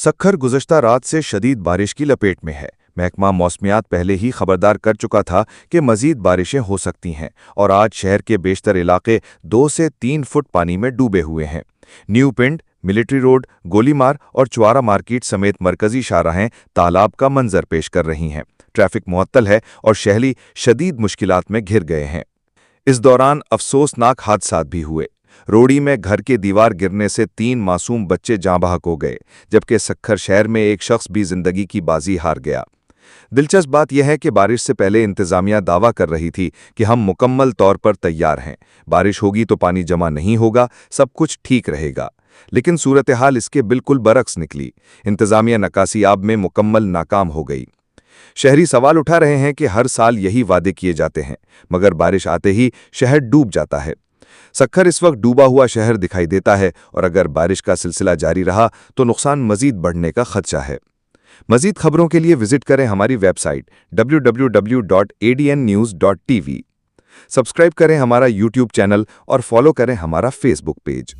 सखर गुज़श्ता रात से शदीद बारिश की लपेट में है। महकमा मौसमियात पहले ही खबरदार कर चुका था कि मजीद बारिशें हो सकती हैं और आज शहर के बेशतर इलाके 2 से 3 फुट पानी में डूबे हुए हैं। न्यू पिंड, मिलिट्री रोड, गोलीमार और चुआरा मार्केट समेत मरकजी शाहराहें तालाब का मंजर पेश कर रही हैं। ट्रैफिक मुअत्तल है और शहरी शदीद मुश्किलात में घिर गए हैं। इस दौरान अफसोसनाक हादसात भी हुए। रोड़ी में घर की दीवार गिरने से 3 मासूम बच्चे जाँ बहक हो गए, जबकि सखर शहर में एक शख्स भी जिंदगी की बाजी हार गया। दिलचस्प बात यह है कि बारिश से पहले इंतजामिया दावा कर रही थी कि हम मुकम्मल तौर पर तैयार हैं, बारिश होगी तो पानी जमा नहीं होगा, सब कुछ ठीक रहेगा। लेकिन सूरत हाल इसके बिल्कुल बरक्स निकली। इंतजामिया नकासियाब में मुकम्मल नाकाम हो गई। शहरी सवाल उठा रहे हैं कि हर साल यही वादे किए जाते हैं, मगर बारिश आते ही शहर डूब जाता है। सखर इस वक्त डूबा हुआ शहर दिखाई देता है और अगर बारिश का सिलसिला जारी रहा तो नुकसान मजीद बढ़ने का खदशा है। मजीद खबरों के लिए विजिट करें हमारी वेबसाइट www.adnnews.tv। सब्सक्राइब करें हमारा यूट्यूब चैनल और फॉलो करें हमारा फेसबुक पेज।